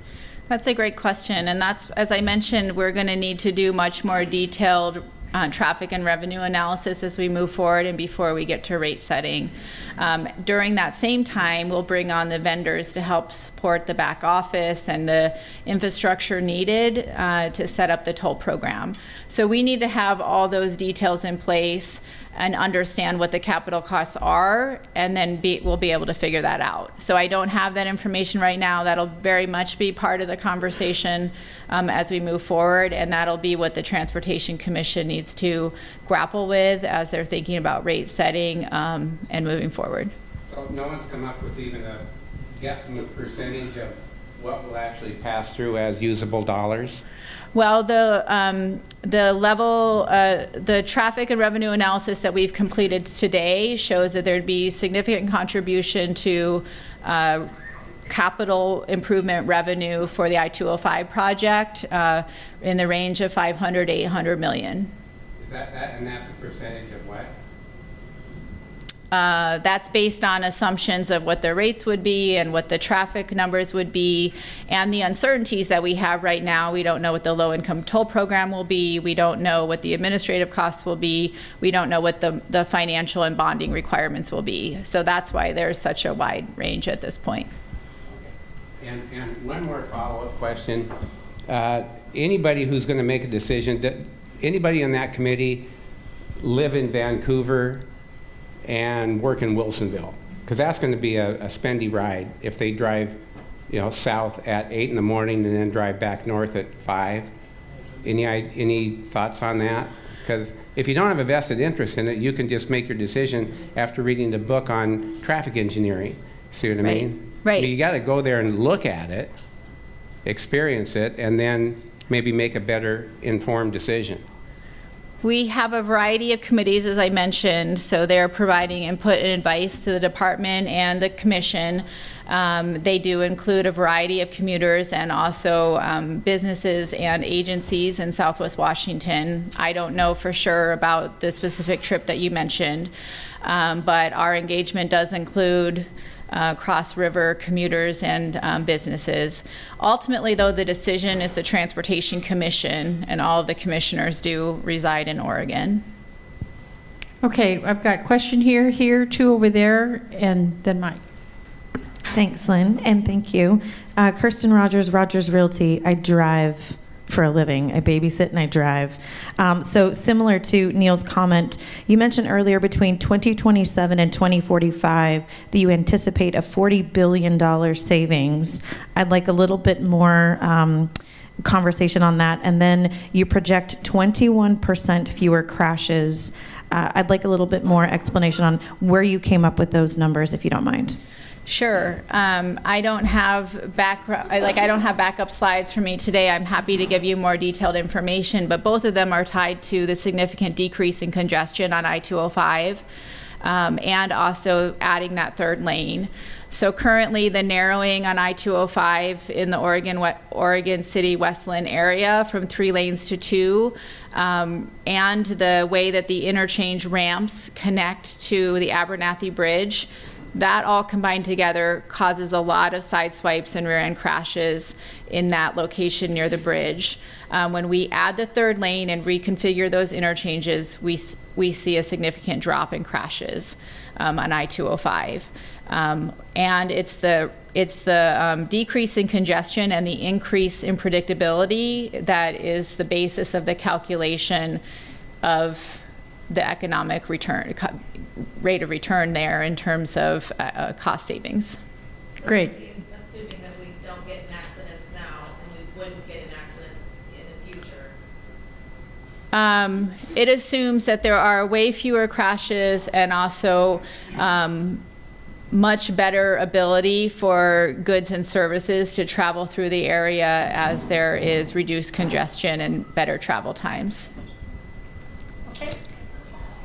That's a great question, and that's, as I mentioned, we're going to need to do much more detailed traffic and revenue analysis as we move forward and before we get to rate setting. During that same time, we'll bring on the vendors to help support the back office and the infrastructure needed to set up the toll program. So we need to have all those details in place and understand what the capital costs are, and then we'll be able to figure that out. So I don't have that information right now. That'll very much be part of the conversation as we move forward, and that'll be what the Transportation Commission needs to grapple with as they're thinking about rate setting and moving forward. So no one's come up with even a guesstimate percentage of what will actually pass through as usable dollars? Well, the traffic and revenue analysis that we've completed today shows that there'd be significant contribution to capital improvement revenue for the I-205 project in the range of 500 to 800 million. Is that and that's a percentage of what? That's based on assumptions of what the rates would be and what the traffic numbers would be and the uncertainties that we have right now. We don't know what the low-income toll program will be. We don't know what the administrative costs will be. We don't know what the financial and bonding requirements will be. So that's why there's such a wide range at this point. And one more follow-up question. Anybody who's going to make a decision, anybody in that committee live in Vancouver and work in Wilsonville? Because that's going to be a spendy ride if they drive, south at 8 in the morning and then drive back north at 5. Any thoughts on that? Because if you don't have a vested interest in it, you can just make your decision after reading the book on traffic engineering. See what I mean? Right. I mean, you got to go there and look at it, experience it, and then maybe make a better informed decision. We have a variety of committees, as I mentioned, so they're providing input and advice to the department and the commission. They do include a variety of commuters and also businesses and agencies in Southwest Washington. I don't know for sure about the specific trip that you mentioned, but our engagement does include cross-river commuters and businesses. Ultimately, though, the decision is the Transportation Commission, and all of the commissioners do reside in Oregon. Okay, I've got a question here, two over there, and then Mike. Thanks, Lynn, and thank you. Kirsten Rogers, Rogers Realty. I drive for a living. I babysit and I drive. So similar to Neil's comment, you mentioned earlier between 2027 and 2045 that you anticipate a $40 billion savings. I'd like a little bit more conversation on that. And then you project 21% fewer crashes. I'd like a little bit more explanation on where you came up with those numbers, if you don't mind. Sure. I don't have backup slides for me today. I'm happy to give you more detailed information, but both of them are tied to the significant decrease in congestion on I-205 and also adding that third lane. So currently the narrowing on I-205 in the Oregon City Westland area from 3 lanes to 2 and the way that the interchange ramps connect to the Abernathy Bridge, that all combined together causes a lot of side swipes and rear end crashes in that location near the bridge. When we add the third lane and reconfigure those interchanges, we see a significant drop in crashes on I-205. And it's the decrease in congestion and the increase in predictability that is the basis of the calculation of the economic rate of return there in terms of cost savings. Great. Assuming that we don't get in accidents now and we wouldn't get in accidents in the future. It assumes that there are way fewer crashes and also much better ability for goods and services to travel through the area as there is reduced congestion and better travel times.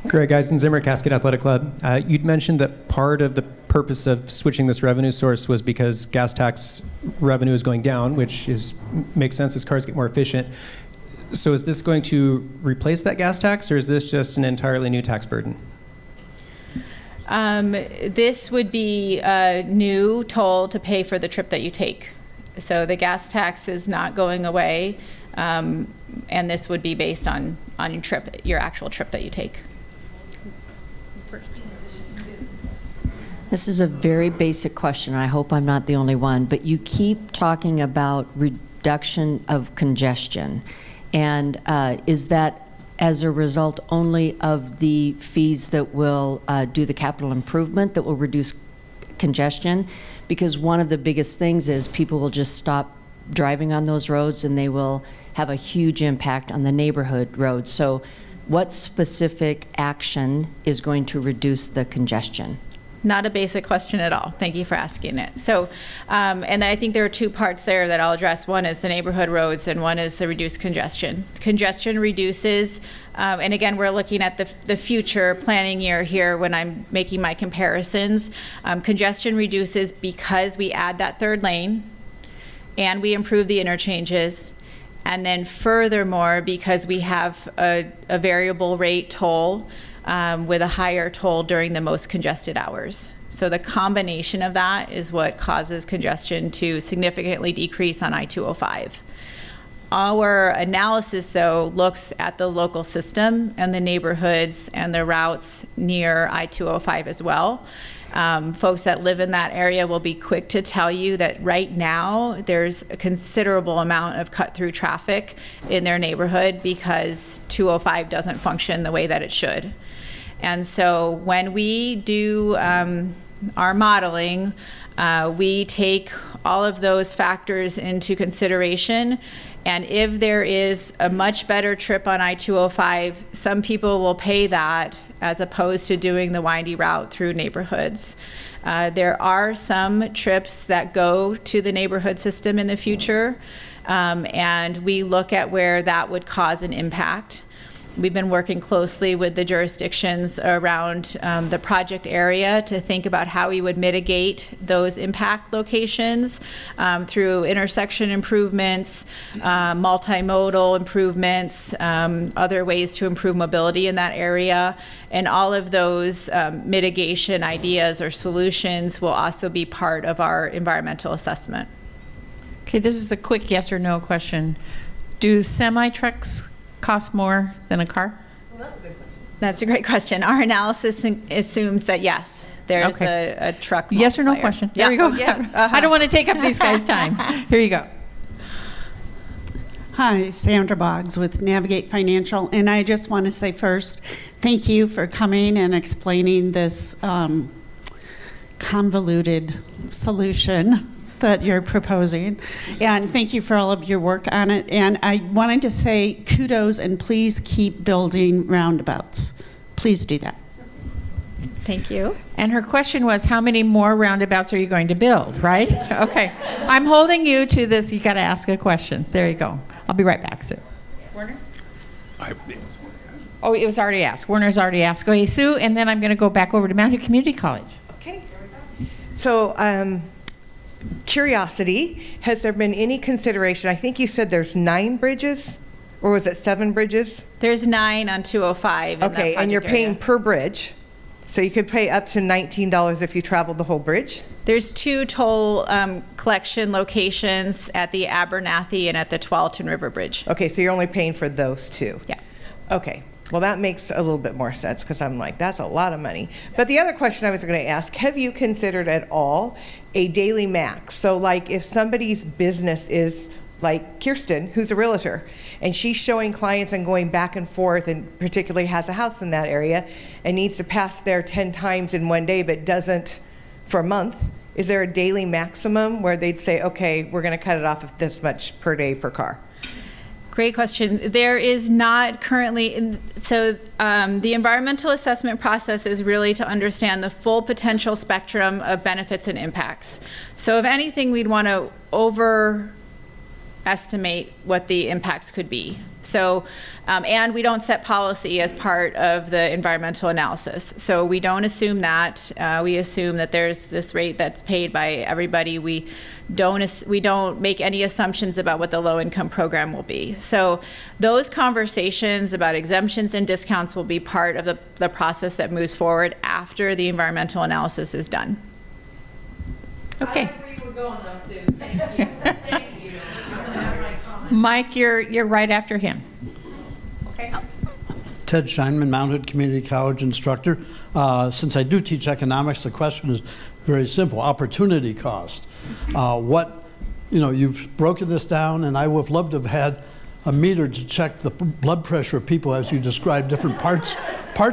Greg Eisenzimmer, Cascade Athletic Club. You'd mentioned that part of the purpose of switching this revenue source was because gas tax revenue is going down, which makes sense as cars get more efficient. So is this going to replace that gas tax, or is this just an entirely new tax burden? This would be a new toll to pay for the trip that you take. So the gas tax is not going away, and this would be based on your trip, your actual trip that you take. This is a very basic question. I hope I'm not the only one, but you keep talking about reduction of congestion. And is that as a result only of the fees that will do the capital improvement that will reduce congestion? Because one of the biggest things is people will just stop driving on those roads and they will have a huge impact on the neighborhood roads. So what specific action is going to reduce the congestion? Not a basic question at all. Thank you for asking it. So, and I think there are two parts there that I'll address. One is the neighborhood roads and one is the reduced congestion. Congestion reduces, and again, we're looking at the future planning year here when I'm making my comparisons. Congestion reduces because we add that third lane and we improve the interchanges. And then furthermore, because we have a variable rate toll, with a higher toll during the most congested hours. So the combination of that is what causes congestion to significantly decrease on I-205. Our analysis, though, looks at the local system and the neighborhoods and the routes near I-205 as well. Folks that live in that area will be quick to tell you that right now there's a considerable amount of cut-through traffic in their neighborhood because 205 doesn't function the way that it should. And so when we do our modeling, we take all of those factors into consideration. And if there is a much better trip on I-205, some people will pay that as opposed to doing the windy route through neighborhoods. There are some trips that go to the neighborhood system in the future, and we look at where that would cause an impact. We've been working closely with the jurisdictions around the project area to think about how we would mitigate those impact locations through intersection improvements, multimodal improvements, other ways to improve mobility in that area. And all of those mitigation ideas or solutions will also be part of our environmental assessment. Okay, this is a quick yes or no question. Do semi-trucks cost more than a car? Well, that's a good question. That's a great question. Our analysis assumes that yes, there's Okay. a truck Yes or no multiplier. question. There we go. Oh, yeah. I don't want to take up these guys' time. Here you go. Hi, Sandra Boggs with Navigate Financial, and I just want to say first, thank you for coming and explaining this convoluted solution that you're proposing, and thank you for all of your work on it. And I wanted to say kudos and please keep building roundabouts. Please do that. Thank you. And her question was, how many more roundabouts are you going to build, right? Okay. I'm holding you to this. You got to ask a question. There you go. I'll be right back, Sue. Werner? Oh, it was already asked. Werner's already asked. Okay, Sue, and then I'm going to go back over to Mountain View Community College. Okay. So, curiosity, has there been any consideration? I think you said there's 9 bridges, or was it 7 bridges? There's 9 on 205. Okay, and you're paying per bridge. So you could pay up to $19 if you traveled the whole bridge? There's 2 toll collection locations at the Abernathy and at the Tualatin River Bridge. Okay, so you're only paying for those 2? Yeah. Okay. Well, that makes a little bit more sense because I'm like, that's a lot of money. But the other question I was going to ask, have you considered at all a daily max? So like if somebody's business is like Kirsten, who's a realtor, and she's showing clients and going back and forth and particularly has a house in that area and needs to pass there 10 times in one day but doesn't for a month, is there a daily maximum where they'd say, okay, we're going to cut it off at this much per day per car? Great question. There is not currently, so the environmental assessment process is really to understand the full potential spectrum of benefits and impacts. So if anything, we'd want to overestimate what the impacts could be. So, and we don't set policy as part of the environmental analysis. So we don't assume that. We assume that there's this rate that's paid by everybody. We don't make any assumptions about what the low-income program will be. So those conversations about exemptions and discounts will be part of the process that moves forward after the environmental analysis is done. Okay. I like where you were going though, Sue. Thank you. Thank you. Mike, you're right after him. Okay. Ted Scheinman, Mount Community College instructor. Since I do teach economics, the question is very simple: opportunity cost. You've broken this down, and I would have loved to have had a meter to check the blood pressure of people as you describe different parts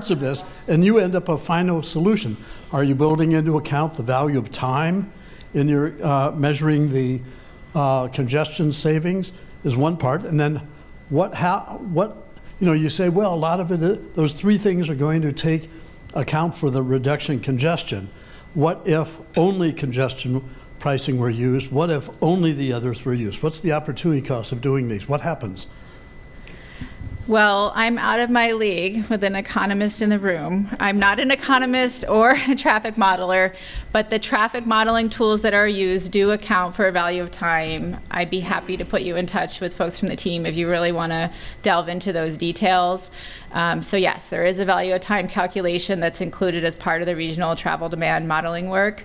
of this, and you end up a final solution. Are you building into account the value of time in your measuring the congestion savings is one part, and then you say, well, a lot of it, those three things are going to take account for the reduction in congestion. What if only congestion pricing were used? What if only the others were used? What's the opportunity cost of doing these? What happens? Well, I'm out of my league with an economist in the room. I'm not an economist or a traffic modeler, but the traffic modeling tools that are used do account for a value of time. I'd be happy to put you in touch with folks from the team if you really want to delve into those details. So yes, there is a value of time calculation that's included as part of the regional travel demand modeling work.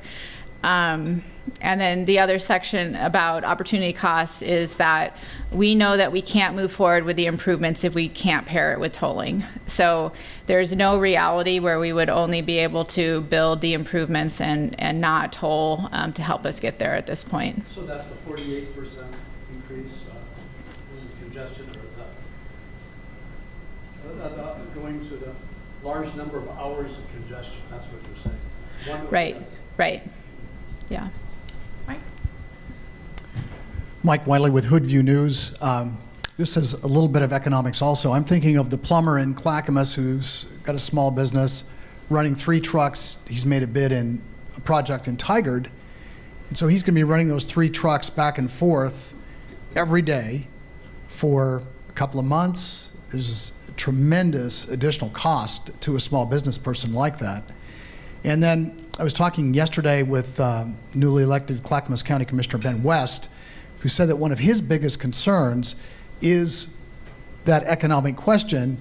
And then the other section about opportunity cost is that we know that we can't move forward with the improvements if we can't pair it with tolling. So there's no reality where we would only be able to build the improvements and not toll to help us get there at this point. So that's the 48% increase in congestion, or going to the large number of hours of congestion. That's what you're saying. Right. Yeah. Mike Wiley with Hoodview News. This is a little bit of economics also. I'm thinking of the plumber in Clackamas who's got a small business running 3 trucks. He's made a bid in a project in Tigard. And so he's going to be running those 3 trucks back and forth every day for a couple of months. There's a tremendous additional cost to a small business person like that. And then I was talking yesterday with newly elected Clackamas County Commissioner Ben West, who said that one of his biggest concerns is that economic question: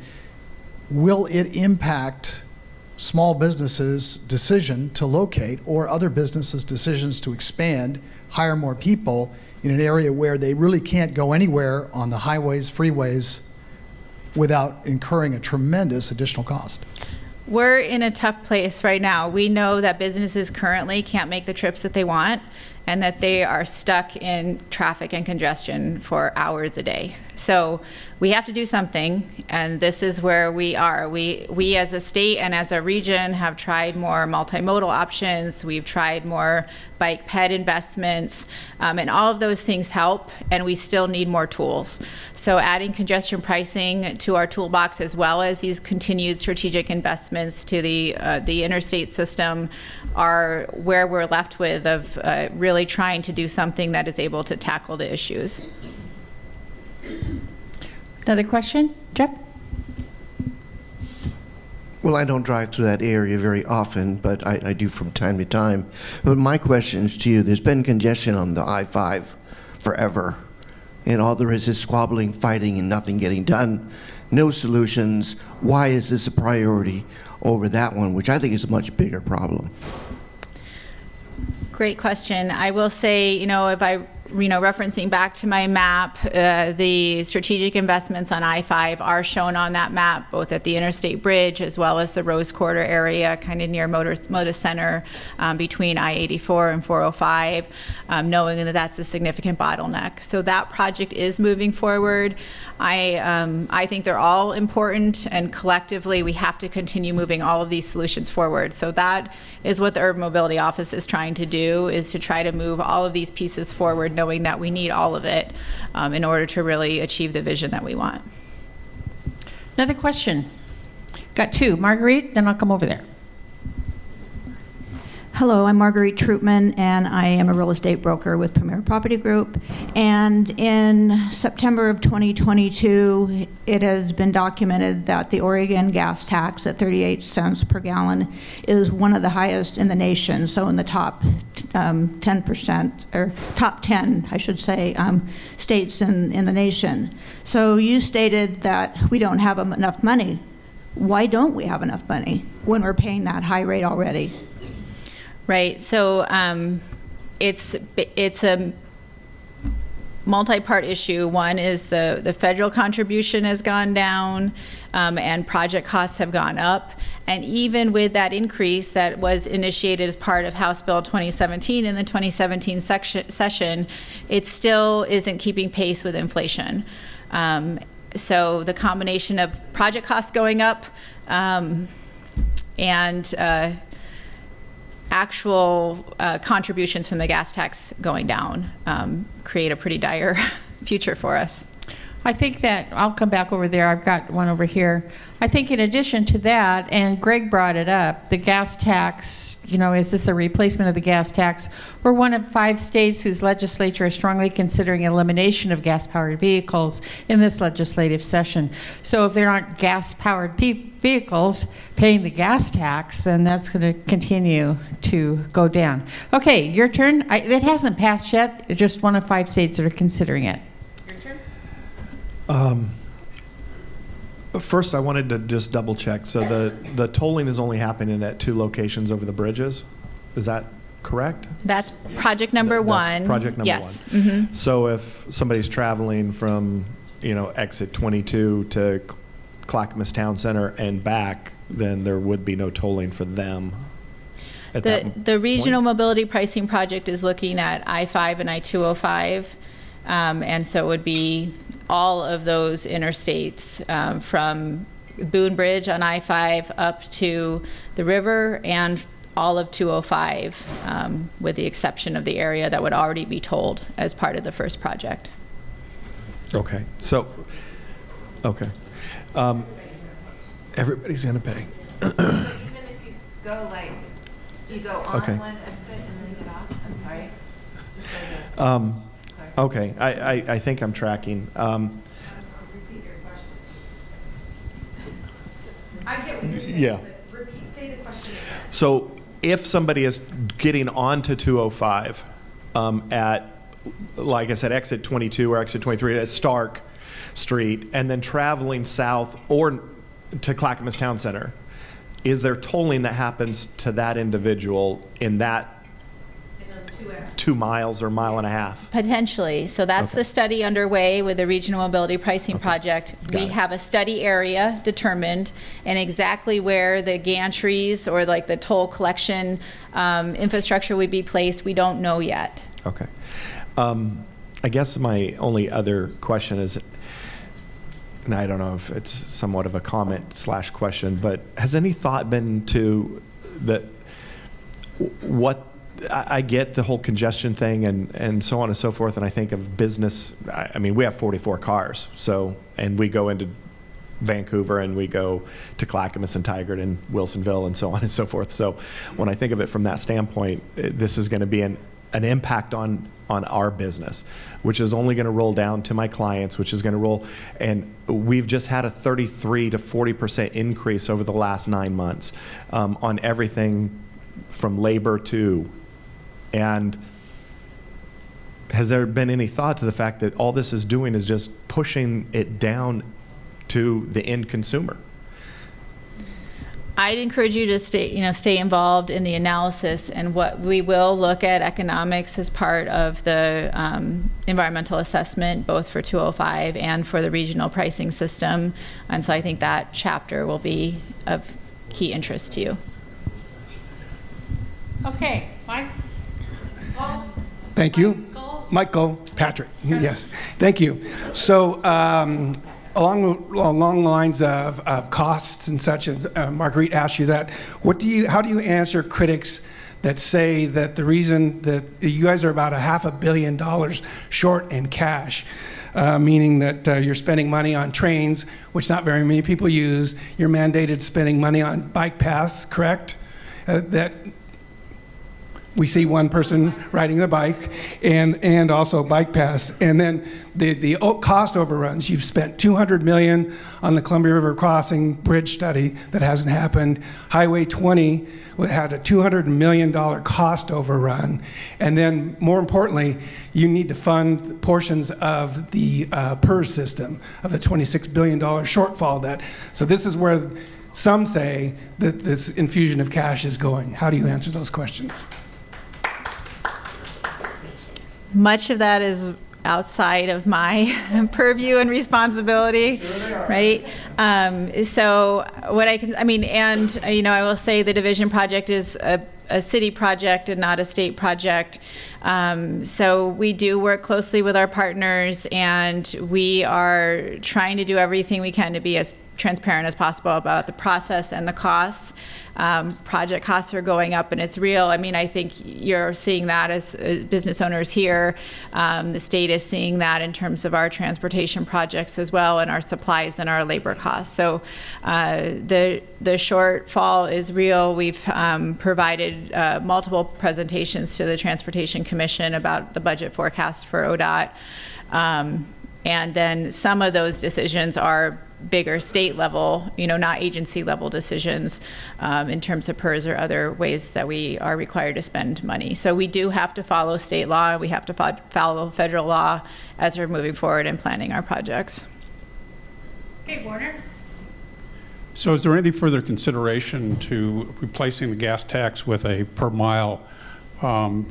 will it impact small businesses' decision to locate or other businesses' decisions to expand, hire more people in an area where they really can't go anywhere on the highways, freeways, without incurring a tremendous additional cost? We're in a tough place right now. We know that businesses currently can't make the trips that they want, and that they are stuck in traffic and congestion for hours a day. So we have to do something, and this is where we are. We as a state and as a region have tried more multimodal options. We've tried more bike ped investments, and all of those things help, and we still need more tools. So adding congestion pricing to our toolbox, as well as these continued strategic investments to the interstate system, are where we're left with of really trying to do something that is able to tackle the issues. Another question? Jeff? Well, I don't drive through that area very often, but I do from time to time. But my question is to you: there's been congestion on the I-5 forever, and all there is squabbling, fighting, and nothing getting done. No solutions. Why is this a priority over that one, which I think is a much bigger problem? Great question. I will say, if I referencing back to my map, the strategic investments on I-5 are shown on that map, both at the Interstate Bridge as well as the Rose Quarter area, kind of near Moda Center, between I-84 and 405, knowing that that's a significant bottleneck. So that project is moving forward. I think they're all important, and collectively we have to continue moving all of these solutions forward. So that is what the Urban Mobility Office is trying to do, is to try to move all of these pieces forward, knowing that we need all of it in order to really achieve the vision that we want. Another question. Got 2. Marguerite, then I'll come over there. Hello, I'm Marguerite Troopman, and I am a real estate broker with Premier Property Group. And in September of 2022, it has been documented that the Oregon gas tax at 38 cents per gallon is one of the highest in the nation, so in the top 10%, or top 10, I should say, states in the nation. So you stated that we don't have enough money. Why don't we have enough money when we're paying that high rate already? Right. So it's a multi-part issue. One is the federal contribution has gone down, and project costs have gone up. And even with that increase that was initiated as part of House Bill 2017 in the 2017 session, it still isn't keeping pace with inflation. So the combination of project costs going up and actual contributions from the gas tax going down create a pretty dire future for us. I think that, I'll come back over there, I've got one over here. I think in addition to that, and Greg brought it up, the gas tax, you know, is this a replacement of the gas tax? We're one of 5 states whose legislature is strongly considering elimination of gas-powered vehicles in this legislative session. So if there aren't gas-powered vehicles paying the gas tax, then that's going to continue to go down. Okay, your turn. It hasn't passed yet. It's just one of 5 states that are considering it. First, I wanted to just double check. So the tolling is only happening at 2 locations over the bridges. Is that correct? That's project number one. Project number yes. one. Mm-hmm. So if somebody's traveling from, you know, exit 22 to Clackamas Town Center and back, then there would be no tolling for them. The regional mobility pricing project is looking at I-5 and I-205, and so it would be all of those interstates from Boone Bridge on I-5 up to the river and all of 205, with the exception of the area that would already be tolled as part of the first project. Okay, so, okay. Everybody's going to pay. Even if you go like, you go on okay. one exit and then get off, I'm sorry. Just as a okay, I think I'm tracking. repeat your question. I get what you're saying, Yeah. but say the question again. So if somebody is getting onto 205 at, like I said, exit 22 or exit 23 at Stark Street, and then traveling south or to Clackamas Town Center, is there tolling that happens to that individual in that 2 miles or mile and a half? Potentially. So that's the study underway with the Regional Mobility Pricing Project. We have a study area determined, and exactly where the gantries or like the toll collection infrastructure would be placed, we don't know yet. Okay. I guess my only other question is, and I don't know if it's somewhat of a comment / question, but has any thought been to that what I get the whole congestion thing and so on and so forth, and I think of business. I mean, we have 44 cars, so, and we go into Vancouver and we go to Clackamas and Tigard and Wilsonville and so on and so forth. So when I think of it from that standpoint, this is going to be an impact on our business, which is only going to roll down to my clients, which is going to roll, and we've just had a 33 to 40% increase over the last 9 months on everything from labor to. And has there been any thought to the fact that all this is doing is just pushing it down to the end consumer? I'd encourage you to stay involved in the analysis, and what we will look at economics as part of the environmental assessment, both for 205 and for the regional pricing system. And so I think that chapter will be of key interest to you. Okay, Mike. Thank you. Michael Patrick. Yes, thank you. So along the lines of costs and such, and Marguerite asked you that, how do you answer critics that say that the reason that you guys are about $500 million short in cash, meaning that you're spending money on trains, which not very many people use, you're mandated spending money on bike paths, correct? That we see one person riding the bike, and also bike paths. And then the cost overruns. You've spent $200 million on the Columbia River Crossing Bridge study that hasn't happened. Highway 20 had a $200 million cost overrun. And then, more importantly, you need to fund portions of the PERS system, of the $26 billion shortfall. So this is where some say that this infusion of cash is going. How do you answer those questions? Much of that is outside of my purview and responsibility, right? So what I mean, and I will say the division project is a city project and not a state project. So we do work closely with our partners, and we are trying to do everything we can to be as transparent as possible about the process and the costs. Project costs are going up, and it's real. I mean, I think you're seeing that as business owners here. The state is seeing that in terms of our transportation projects as well, and our supplies and our labor costs. So the shortfall is real. We've provided multiple presentations to the Transportation Commission about the budget forecast for ODOT. And then some of those decisions are bigger state level, not agency level decisions in terms of PERS or other ways that we are required to spend money. So we do have to follow state law. We have to follow federal law as we're moving forward and planning our projects. Okay, Warner. So is there any further consideration to replacing the gas tax with a per mile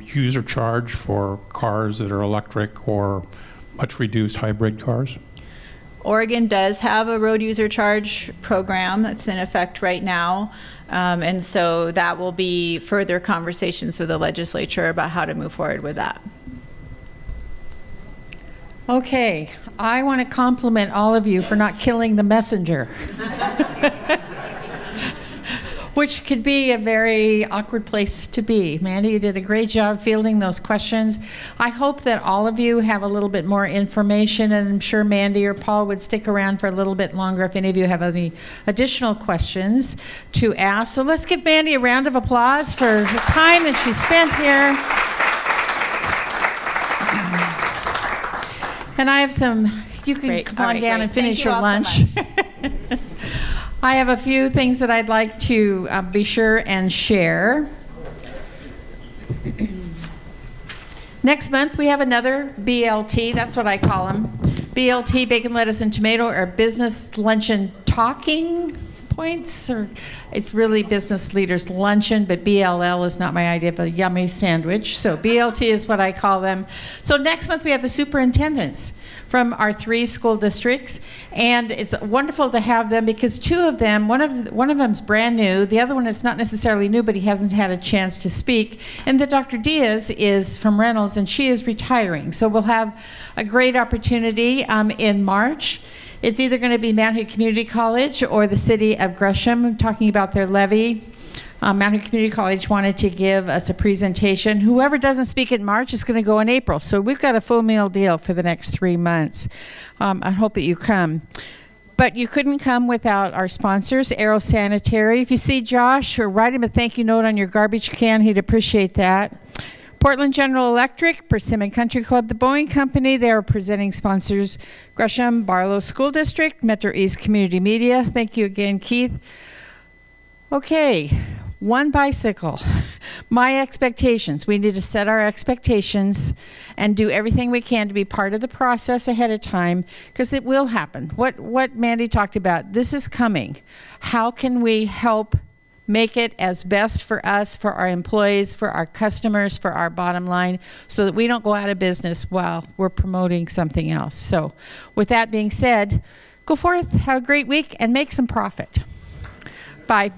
user charge for cars that are electric or much reduced hybrid cars? Oregon does have a road user charge program that's in effect right now. And so that will be further conversations with the legislature about how to move forward with that. Okay, I want to compliment all of you for not killing the messenger. Which could be a very awkward place to be. Mandy, you did a great job fielding those questions. I hope that all of you have a little bit more information, and I'm sure Mandy or Paul would stick around for a little bit longer if any of you have any additional questions to ask. So let's give Mandy a round of applause for the time that she spent here. And I have some, you can come on down and finish your lunch. I have a few things that I'd like to be sure and share. Next month, we have another BLT. That's what I call them. BLT, bacon, lettuce, and tomato, or business luncheon talking points. Or it's really business leaders luncheon, but BLL is not my idea of a yummy sandwich. So BLT is what I call them. So next month, we have the superintendents from our 3 school districts, and it's wonderful to have them because 2 of them, one of them's brand new, the other one is not necessarily new, but he hasn't had a chance to speak. And the Dr. Diaz is from Reynolds, and she is retiring. So we'll have a great opportunity in March. It's either going to be Mount Hood Community College or the city of Gresham talking about their levy. Mount Hood Community College wanted to give us a presentation. Whoever doesn't speak in March is going to go in April. So we've got a full meal deal for the next 3 months. I hope that you come. But you couldn't come without our sponsors, Aero Sanitary. If you see Josh, or write him a thank you note on your garbage can, he'd appreciate that. Portland General Electric, Persimmon Country Club, the Boeing Company, they are presenting sponsors. Gresham, Barlow School District, MetroEast Community Media. Thank you again, Keith. Okay. 1 bicycle. My expectations. We need to set our expectations and do everything we can to be part of the process ahead of time, because it will happen. What Mandy talked about, this is coming. How can we help make it as best for us, for our employees, for our customers, for our bottom line, so that we don't go out of business while we're promoting something else? So with that being said, go forth, have a great week, and make some profit. Bye.